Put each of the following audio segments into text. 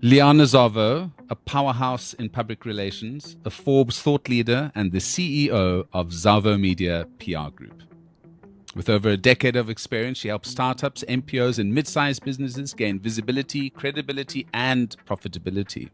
Liana Zavo, a powerhouse in public relations, a Forbes thought leader, and the CEO of Zavo Media PR Group. With over a decade of experience, she helps startups, MPOs, and mid-sized businesses gain visibility, credibility, and profitability.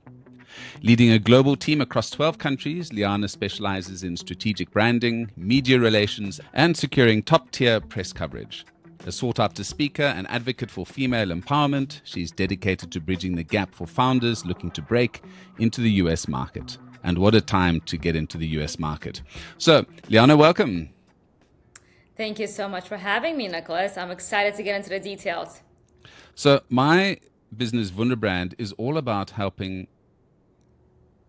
Leading a global team across 12 countries, Liana specializes in strategic branding, media relations, and securing top-tier press coverage. A sought-after speaker and advocate for female empowerment, she's dedicated to bridging the gap for founders looking to break into the US market. And what a time to get into the US market. So, Liana, welcome. Thank you so much for having me, Nicholas. I'm excited to get into the details. So, my business, Wunderbrand, is all about helping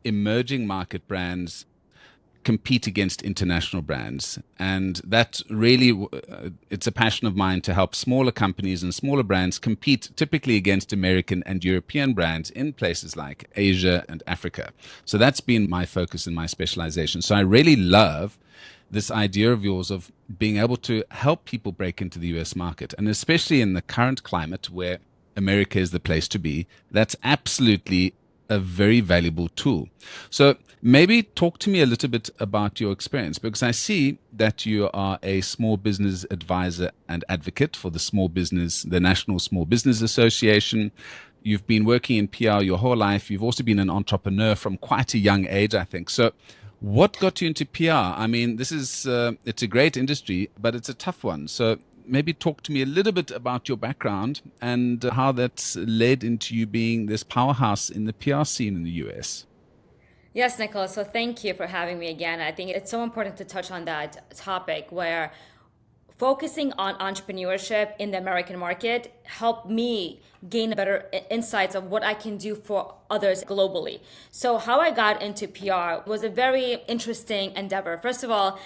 emerging market brands compete against international brands. And that really, it's a passion of mine to help smaller companies and smaller brands compete typically against American and European brands in places like Asia and Africa. So that's been my focus and my specialization. So I really love this idea of yours of being able to help people break into the US market. And especially in the current climate where America is the place to be, that's absolutely a very valuable tool. So maybe talk to me a little bit about your experience, because I see that you are a small business advisor and advocate for the National Small Business Association. You've been working in PR your whole life. You've also been an entrepreneur from quite a young age, I think. So what got you into PR? I mean, it's a great industry, but it's a tough one. So maybe talk to me a little bit about your background and how that's led into you being this powerhouse in the PR scene in the US. Yes, Nicholas. So thank you for having me again. I think it's so important to touch on that topic where focusing on entrepreneurship in the American market helped me gain better insights of what I can do for others globally. So how I got into PR was a very interesting endeavor. First of all,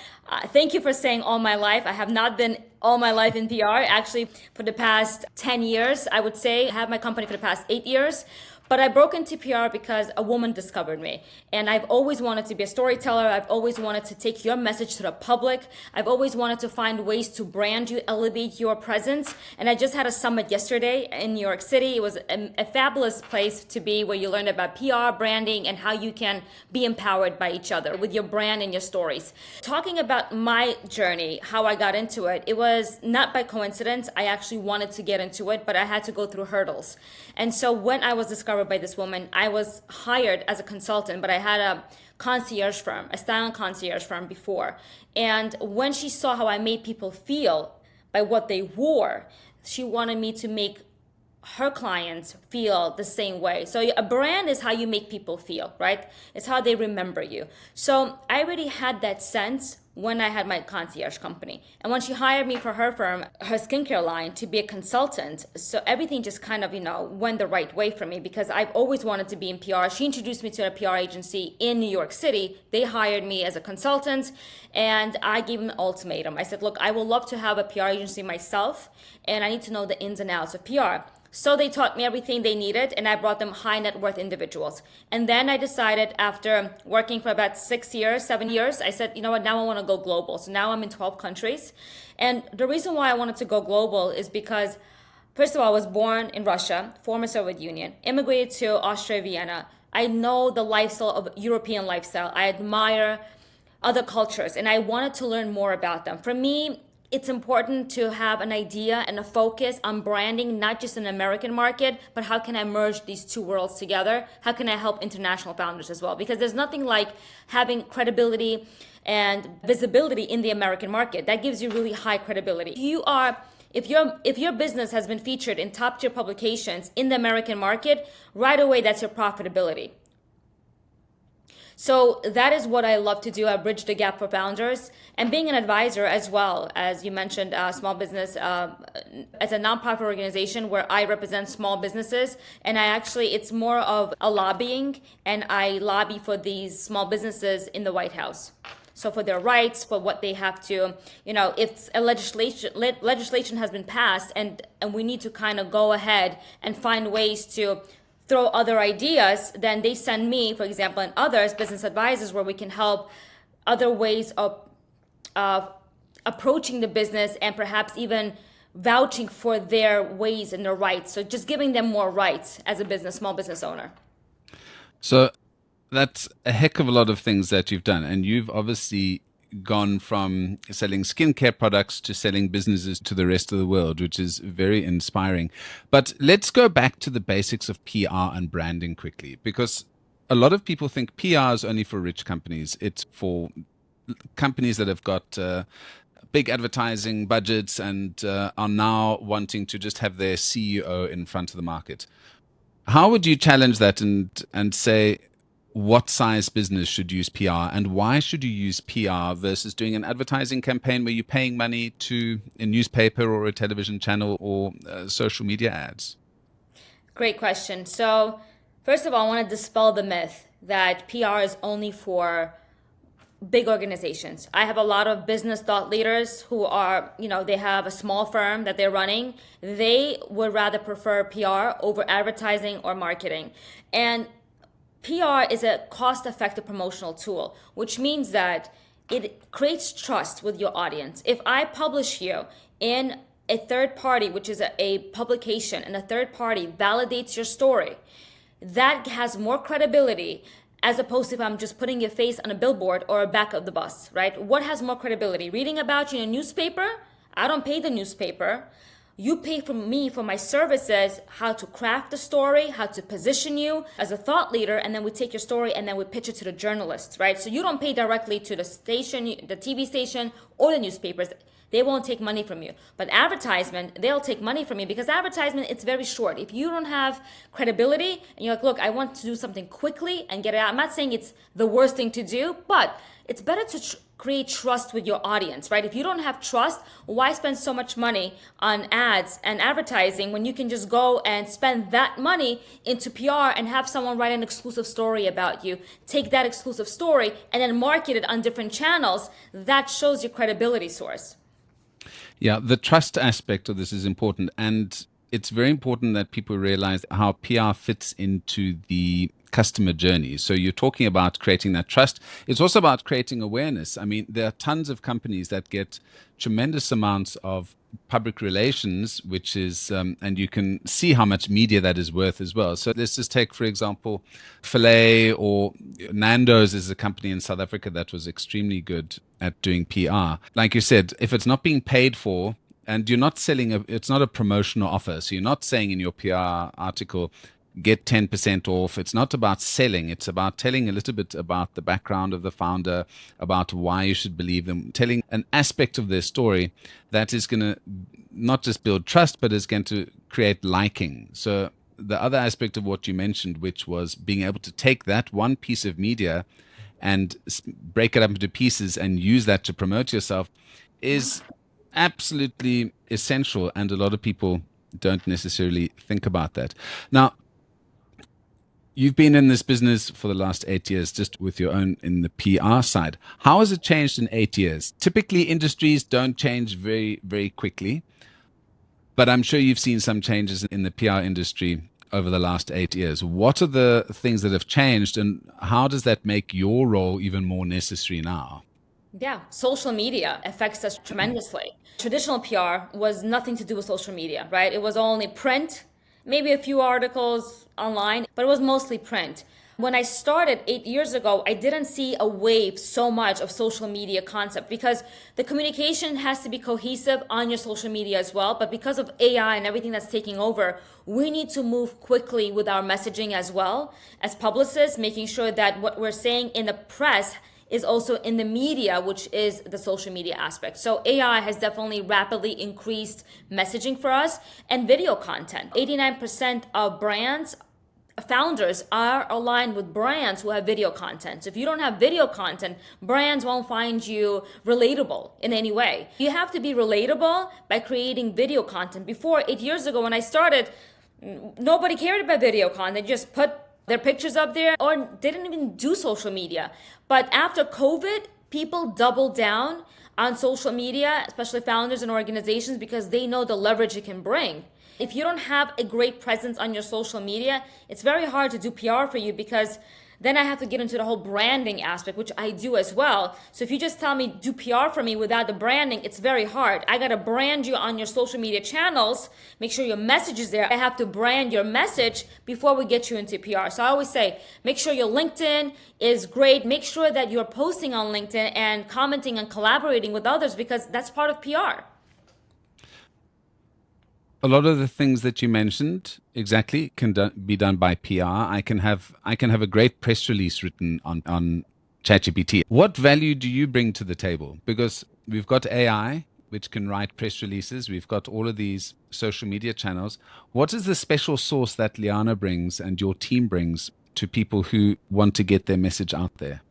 thank you for saying all my life. I have not been all my life in PR. Actually, for the past 10 years, I would say, I have my company for the past 8 years. But I broke into PR because a woman discovered me. And I've always wanted to be a storyteller. I've always wanted to take your message to the public. I've always wanted to find ways to brand you, elevate your presence. And I just had a summit yesterday in New York City. It was a fabulous place to be where you learn about PR, branding, and how you can be empowered by each other with your brand and your stories. Talking about my journey, how I got into it, it was not by coincidence. I actually wanted to get into it, but I had to go through hurdles. And so when I was discovered by this woman, I was hired as a consultant, but I had a concierge firm, a styling concierge firm before. And when she saw how I made people feel by what they wore, she wanted me to make her clients feel the same way. So a brand is how you make people feel, right? It's how they remember you. So I already had that sense when I had my concierge company. And when she hired me for her firm, her skincare line, to be a consultant, so everything just kind of, went the right way for me because I've always wanted to be in PR. She introduced me to a PR agency in New York City. They hired me as a consultant and I gave them an ultimatum. I said, look, I would love to have a PR agency myself and I need to know the ins and outs of PR. So they taught me everything they needed and I brought them high net worth individuals. And then I decided after working for about 6 years, 7 years, I said, you know what, now I want to go global. So now I'm in 12 countries. And the reason why I wanted to go global is because, first of all, I was born in Russia, former Soviet Union, immigrated to Austria, Vienna. I know the lifestyle of European lifestyle. I admire other cultures and I wanted to learn more about them. For me, it's important to have an idea and a focus on branding, not just in the American market, but how can I merge these two worlds together? How can I help international founders as well? Because there's nothing like having credibility and visibility in the American market. That gives you really high credibility. If your business has been featured in top tier publications in the American market, right away that's your profitability. So that is what I love to do. I bridge the gap for founders and being an advisor as well. As you mentioned, small business as a nonprofit organization where I represent small businesses. And it's more of a lobbying and I lobby for these small businesses in the White House. So for their rights, for what they have to, if a legislation has been passed and we need to kind of go ahead and find ways to throw other ideas, then they send me, for example, and others, business advisors, where we can help other ways of approaching the business and perhaps even vouching for their ways and their rights. So just giving them more rights as a business, small business owner. So that's a heck of a lot of things that you've done. And you've obviously gone from selling skincare products to selling businesses to the rest of the world, which is very inspiring. But let's go back to the basics of PR and branding quickly, because a lot of people think PR is only for rich companies. It's for companies that have got big advertising budgets and are now wanting to just have their CEO in front of the market. How would you challenge that and say what size business should use PR and why should you use PR versus doing an advertising campaign where you're paying money to a newspaper or a television channel or social media ads? Great question. So, first of all, I want to dispel the myth that PR is only for big organizations. I have a lot of business thought leaders who are, they have a small firm that they're running. They would rather prefer PR over advertising or marketing. And PR is a cost-effective promotional tool, which means that it creates trust with your audience. If I publish you in a third party, which is a publication, and a third party validates your story, that has more credibility as opposed to if I'm just putting your face on a billboard or a back of the bus, right? What has more credibility? Reading about you in a newspaper? I don't pay the newspaper. You pay for me for my services, how to craft the story, how to position you as a thought leader, and then we take your story and then we pitch it to the journalists, right? So you don't pay directly to the station, the TV station, or the newspapers. They won't take money from you. But advertisement, they'll take money from you because advertisement, it's very short. If you don't have credibility and you're like, look, I want to do something quickly and get it out. I'm not saying it's the worst thing to do, but it's better to create trust with your audience, right? If you don't have trust, why spend so much money on ads and advertising when you can just go and spend that money into PR and have someone write an exclusive story about you, take that exclusive story and then market it on different channels? That shows your credibility source. Yeah, the trust aspect of this is important. And it's very important that people realize how PR fits into the customer journey. So you're talking about creating that trust. It's also about creating awareness. I mean, there are tons of companies that get tremendous amounts of public relations, which is, and you can see how much media that is worth as well. So let's just take, for example, Filet or Nando's is a company in South Africa that was extremely good at doing PR. Like you said, if it's not being paid for, and you're not selling it's not a promotional offer. So you're not saying in your PR article, get 10% off. It's not about selling. It's about telling a little bit about the background of the founder, about why you should believe them, telling an aspect of their story that is going to not just build trust, but is going to create liking. So the other aspect of what you mentioned, which was being able to take that one piece of media and break it up into pieces and use that to promote yourself, is absolutely essential. And a lot of people don't necessarily think about that. Now, you've been in this business for the last 8 years, just with your own in the PR side. How has it changed in 8 years? Typically, industries don't change very, very quickly, but I'm sure you've seen some changes in the PR industry over the last 8 years. What are the things that have changed, and how does that make your role even more necessary now? Yeah, social media affects us tremendously. Traditional PR was nothing to do with social media, right? It was only print, maybe a few articles online, but it was mostly print. When I started 8 years ago, I didn't see a wave so much of social media concept because the communication has to be cohesive on your social media as well. But because of AI and everything that's taking over, we need to move quickly with our messaging as well as publicists, making sure that what we're saying in the press is also in the media, which is the social media aspect. So AI has definitely rapidly increased messaging for us and video content. 89% of brands founders are aligned with brands who have video content. So if you don't have video content, brands won't find you relatable in any way. You have to be relatable by creating video content. Before, 8 years ago when I started, nobody cared about video content. They just put their pictures up there or didn't even do social media. But after COVID, people doubled down on social media, especially founders and organizations, because they know the leverage it can bring. If you don't have a great presence on your social media, it's very hard to do PR for you because Then I have to get into the whole branding aspect, which I do as well. So if you just tell me do PR for me without the branding, it's very hard. I got to brand you on your social media channels, make sure your message is there. I have to brand your message before we get you into PR. So I always say, make sure your LinkedIn is great. Make sure that you're posting on LinkedIn and commenting and collaborating with others, because that's part of PR. A lot of the things that you mentioned exactly can be done by PR. I can have a great press release written on ChatGPT. What value do you bring to the table? Because we've got AI, which can write press releases. We've got all of these social media channels. What is the special sauce that Liana brings and your team brings to people who want to get their message out there?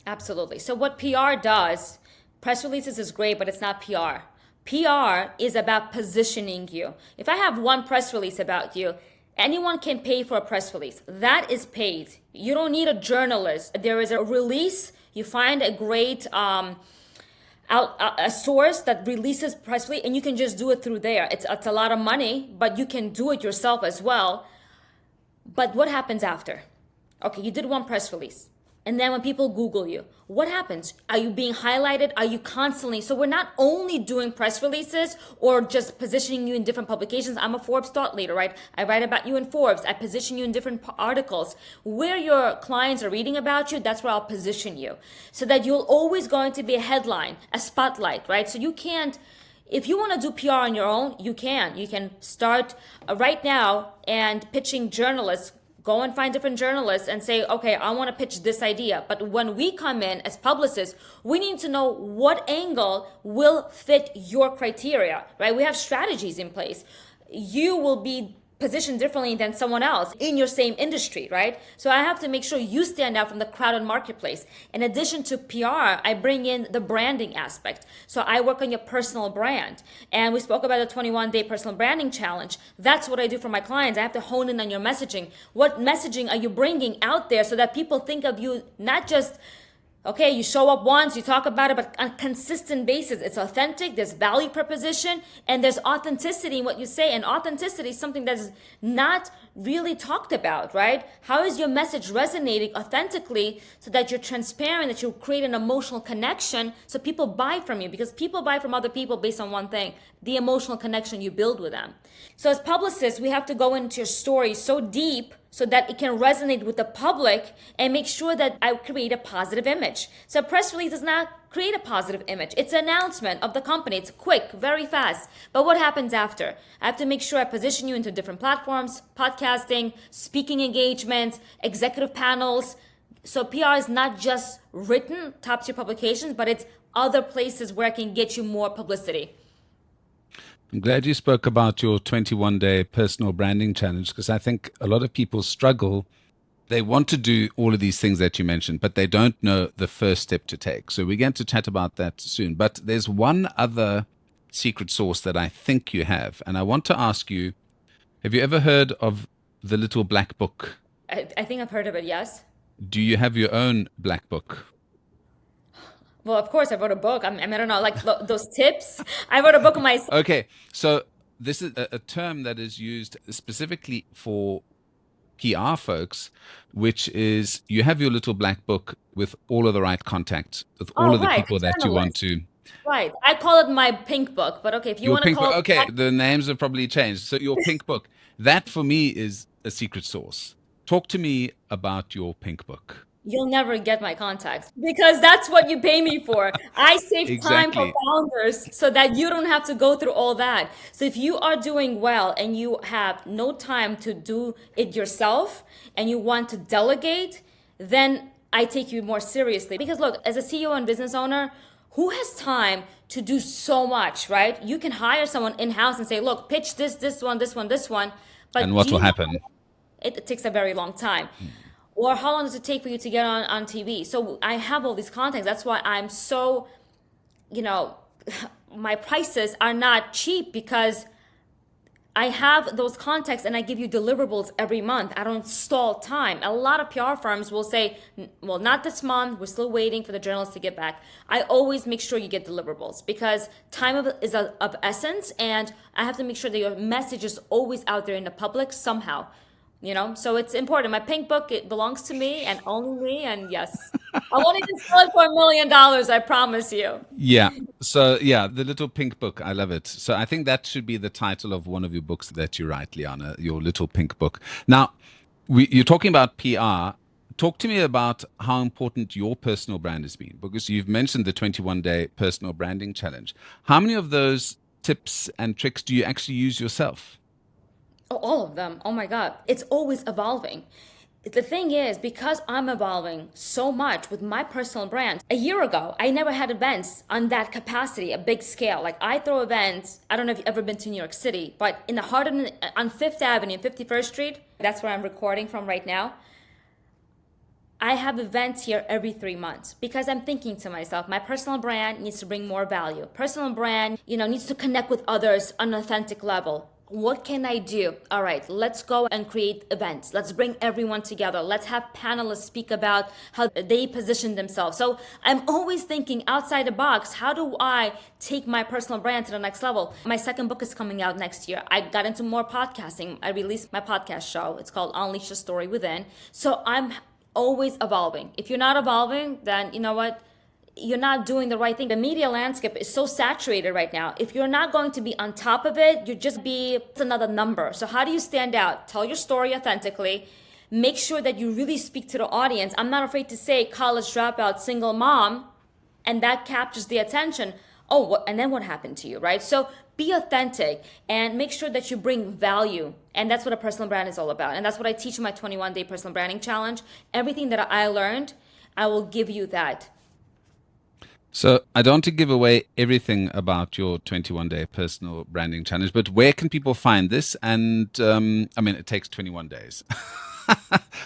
Absolutely. So what PR does, press releases is great, but it's not PR. PR is about positioning you. If I have one press release about you, anyone can pay for a press release. That is paid. You don't need a journalist. There is a release. You find a great a source that releases press release, and you can just do it through there. It's a lot of money, but you can do it yourself as well. But what happens after? Okay, you did one press release. And then when people Google you, what happens? Are you being highlighted? Are you constantly? So we're not only doing press releases or just positioning you in different publications. I'm a Forbes thought leader, right? I write about you in Forbes. I position you in different articles. Where your clients are reading about you, that's where I'll position you. So that you'll always going to be a headline, a spotlight, right? So you can't, if you want to do PR on your own, you can. You can start right now and pitching journalists. Go and find different journalists and say, okay, I want to pitch this idea. But when we come in as publicists, we need to know what angle will fit your criteria, right? We have strategies in place. You will be positioned differently than someone else in your same industry, right? So I have to make sure you stand out from the crowded marketplace. In addition to PR, I bring in the branding aspect. So I work on your personal brand. And we spoke about the 21-day personal branding challenge. That's what I do for my clients. I have to hone in on your messaging. What messaging are you bringing out there so that people think of you not just, okay, you show up once, you talk about it, but on a consistent basis. It's authentic, there's value proposition, and there's authenticity in what you say. And authenticity is something that's not really talked about, right? How is your message resonating authentically so that you're transparent, that you create an emotional connection so people buy from you? Because people buy from other people based on one thing, the emotional connection you build with them. So as publicists, we have to go into your story so deep so that it can resonate with the public and make sure that I create a positive image. So a press release does not create a positive image. It's an announcement of the company. It's quick, very fast. But what happens after? I have to make sure I position you into different platforms, podcasting, speaking engagements, executive panels. So PR is not just written, top tier publications, but it's other places where I can get you more publicity. I'm glad you spoke about your 21-day personal branding challenge, because I think a lot of people struggle. They want to do all of these things that you mentioned, but they don't know the first step to take. So we're going to chat about that soon. But there's one other secret sauce that I think you have. And I want to ask you, have you ever heard of the little black book? I think I've heard of it, yes. Do you have your own black book? Well, of course, I wrote a book. I don't know, like those tips. I wrote a book myself. Okay, so this is a term that is used specifically for PR folks, which is you have your little black book with all of the right contacts, with all Oh, of the right, people that you want to. right. I call it my pink book, but okay, if you Your want to pink call book. it Okay, black, the names have probably changed. So your pink book, that for me is a secret sauce. Talk to me about your pink book. you'll never get my contacts because that's what you pay me for. I save time for Exactly. founders so that you don't have to go through all that. So if you are doing well and you have no time to do it yourself and you want to delegate, then I take you more seriously. Because look, as a CEO and business owner, who has time to do so much, right? You can hire someone in-house and say, look, pitch this one, this one, this one. And But do what will you know happen? it takes a very long time? Or how long does it take for you to get on TV? So I have all these contacts. That's why I'm so, you know, my prices are not cheap because I have those contacts and I give you deliverables every month. I don't stall time. A lot of PR firms will say, well, not this month. We're still waiting for the journalists to get back. I always make sure you get deliverables because time is of essence, and I have to make sure that your message is always out there in the public somehow. So it's important. My pink book, it belongs to me and only me. And yes, I won't even sell it for $1 million, I promise you. Yeah. So, yeah, the little pink book. I love it. So, I think that should be the title of one of your books that you write, Liana, your little pink book. Now, you're talking about PR. Talk to me about how important your personal brand has been, because you've mentioned the 21-day personal branding challenge. How many of those tips and tricks do you actually use yourself? Oh, all of them. Oh my God. It's always evolving. The thing is, because I'm evolving so much with my personal brand, a year ago, I never had events on that capacity, a big scale. Like I throw events, I don't know if you've ever been to New York City, but in the heart of, on Fifth Avenue, 51st Street, that's where I'm recording from right now. I have events here every 3 months because I'm thinking to myself, my personal brand needs to bring more value. Personal brand, needs to connect with others on an authentic level. What can I do? All right, let's go and create events. Let's bring everyone together. Let's have panelists speak about how they position themselves. So I'm always thinking outside the box. How do I take my personal brand to the next level? My second book is coming out next year. I got into more podcasting. I released my podcast show. It's called Unleash the Story Within. So I'm always evolving. If you're not evolving, then you know what? You're not doing the right thing. The media landscape is so saturated right now. If you're not going to be on top of it, you just be another number. So how do you stand out? Tell your story authentically. Make sure that you really speak to the audience. I'm not afraid to say college dropout, single mom, and that captures the attention. Oh, and then what happened to you, right? So be authentic and make sure that you bring value. And that's what a personal brand is all about. And that's what I teach in my 21-day personal branding challenge. Everything that I learned, I will give you that. So, I don't want to give away everything about your 21-day personal branding challenge, but where can people find this? And I mean, it takes 21 days,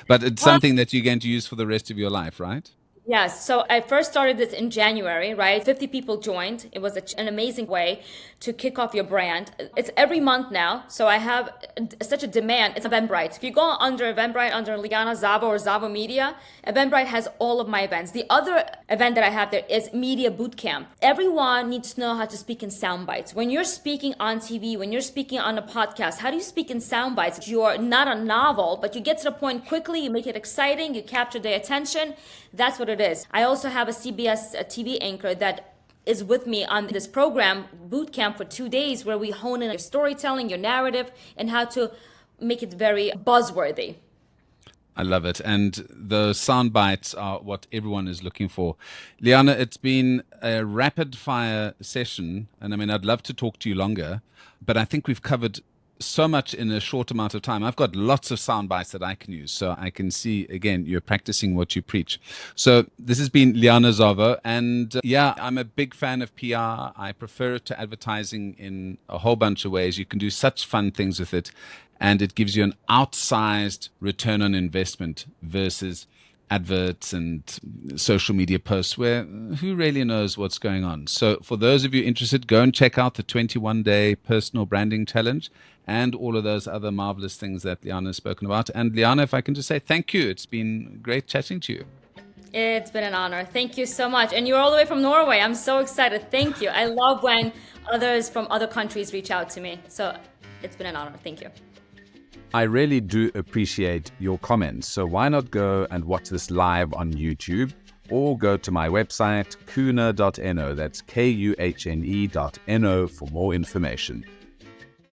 but it's something that you're going to use for the rest of your life, right? Yes. So I first started this in January, right? 50 people joined. It was an amazing way to kick off your brand. It's every month now. So I have such a demand. It's Eventbrite. If you go under Eventbrite, under Liana Zavo or Zavo Media, Eventbrite has all of my events. The other event that I have there is Media Bootcamp. Everyone needs to know how to speak in sound bites. When you're speaking on TV, when you're speaking on a podcast, how do you speak in sound bites? You're not a novel, but you get to the point quickly, you make it exciting, you capture their attention. That's what it is. I also have a CBS TV anchor that is with me on this program, Bootcamp, for 2 days, where we hone in your storytelling, your narrative, and how to make it very buzzworthy. I love it. And the sound bites are what everyone is looking for. Liana, it's been a rapid fire session. And I mean, I'd love to talk to you longer, but I think we've covered so much in a short amount of time. I've got lots of sound bites that I can use. So I can see, again, you're practicing what you preach. So this has been Liana Zavo. And yeah, I'm a big fan of PR. I prefer it to advertising in a whole bunch of ways. You can do such fun things with it. And it gives you an outsized return on investment versus adverts and social media posts where who really knows what's going on. So for those of you interested, go and check out the 21-day personal branding challenge and all of those other marvelous things that Liana has spoken about. And Liana, if I can just say thank you. It's been great chatting to you. It's been an honor. Thank you so much. And you're all the way from Norway. I'm so excited. Thank you. I love when others from other countries reach out to me. So it's been an honor. Thank you. I really do appreciate your comments. So why not go and watch this live on YouTube or go to my website, kuhne.no. That's kuhne.no for more information.